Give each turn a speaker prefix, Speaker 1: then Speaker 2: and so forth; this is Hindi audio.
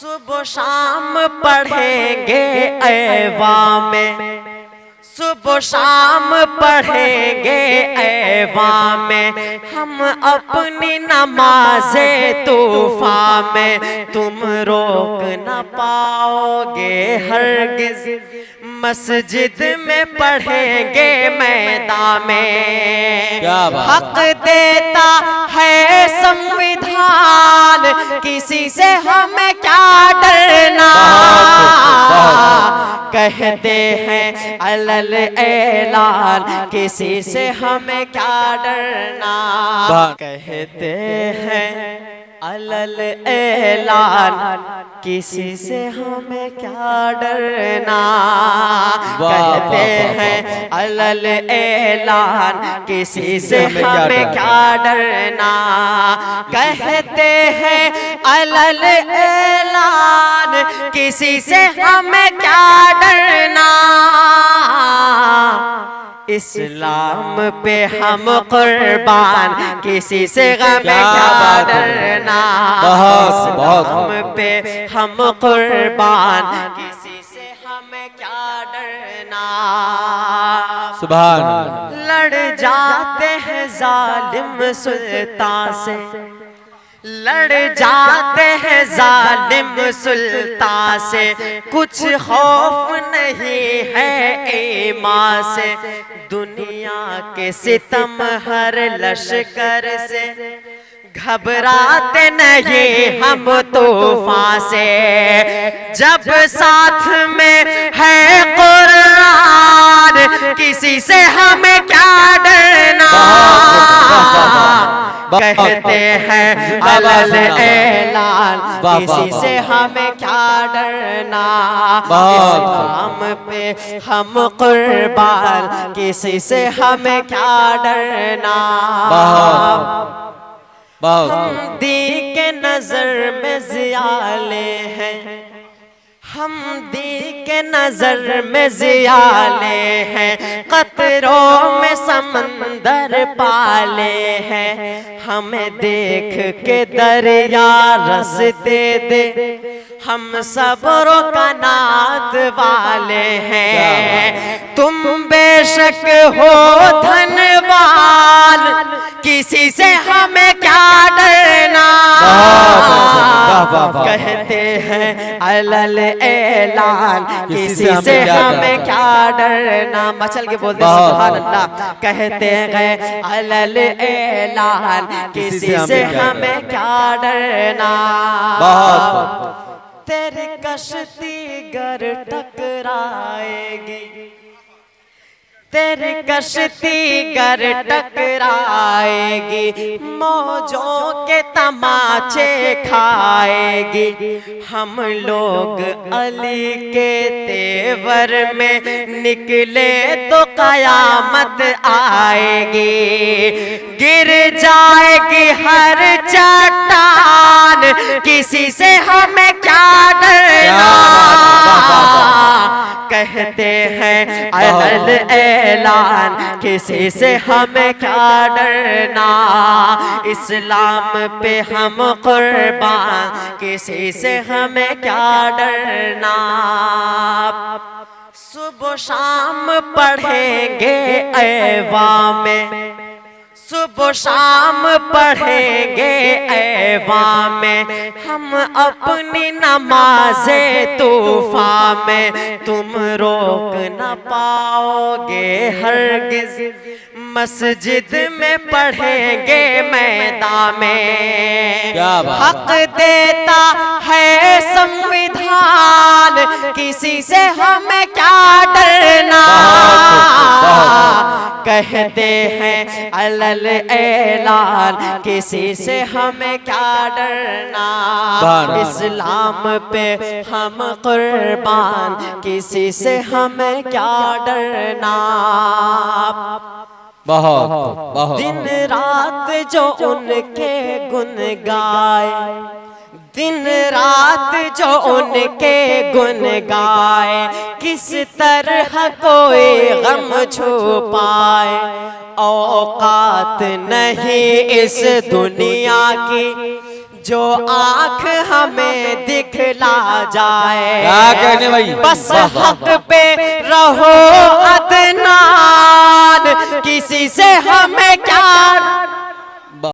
Speaker 1: सुबह शाम पढ़ेंगे ऐवान में, सुबह शाम पढ़ेंगे ऐवान में हम अपनी नमाज़े तूफा में। तुम रोक न पाओगे हरगिज़, मस्जिद में पढ़ेंगे मैदान में। हक देता है संविधान, किसी से हमें क्या डरना। कहते हैं अलल ऐलान, किसी से हमें क्या डरना। कहते हैं अलल ऐलान, किसी से हमें क्या डरना। कहते हैं अलल ऐलान, किसी से हमें क्या डरना। कहते हैं अलल ऐलान, किसी से हमें क्या डरना। इस्लाम पे हम कुर्बान, किसी से हमें क्या डरना। इस्लाम पे हम कुर्बान, किसी से हमें क्या डरना।
Speaker 2: सुभान अल्लाह।
Speaker 1: लड़ जाते हैं जालिम सुल्तान से, लड़ जाते हैं जालिम सुल्तान से, कुछ खौफ नहीं है ईमान से। दुनिया के सितम हर लश्कर से, घबराते नहीं हम तूफान से। जब साथ में है कुरान, किसी से हमें क्या डरना। कहते हैं अलल ऐलान, किसी से हमें क्या डरना। इस्लाम पे हम कुर्बान, किसी से हमें क्या डरना। हम दी के नजर में ज़ियाले हैं, हम दी के नजर में ज़ियाले हैं। कतरों में समंदर पाले हैं, हमें देख के दरिया रस दे दे। हम सबरों का नात वाले हैं। तुम बेशक हो धनवान, किसी से हमें क्या डरना। कहते हैं अलल ऐलान, किसी से हमें क्या डरना। मचल के बोलते सुभान अल्लाह। कहते हैं अलल ऐलान, किसी से हमें क्या डरना। तेरी कश्ती गर टकराएगी, तेरी कश्ती गर टकराएगी, मौजों के तमाचे खाएगी। हम लोग अली के तेवर में निकले तो कयामत आएगी। गिर जाएगी हर चट्टान, किसी से हमें क्या डरना। कहते हैं अलल ऐलान, किसी से हमें क्या डरना। इस्लाम पे हम कुर्बान, किसी से हमें क्या डरना। सुबह शाम पढ़ेंगे ऐवान में, सुबह शाम पढ़ेंगे ऐवान में हम अपनी नमाज़े तूफा में। तुम रोक न पाओगे हरगिज़, मस्जिद में पढ़ेंगे मैदान में। हक देता है संविधान, किसी से हमें क्या डरना। कहते हैं अलल ऐलान, किसी से हमें क्या डरना। इस्लाम पे हम कुर्बान, किसी से हमें क्या डरना।
Speaker 2: बहुत
Speaker 1: दिन रात जो उनके गुन गाए, दिन रात जो उनके गुन गाए, किस तरह कोई गम छुपाए। औकात नहीं इस दुनिया की, जो आँख हमें दिखला जाए।
Speaker 2: क्या कहने भाई,
Speaker 1: बस
Speaker 2: वाह, वाह,
Speaker 1: हक
Speaker 2: वाह।
Speaker 1: पे रहो अदनान, किसी से हमें क्या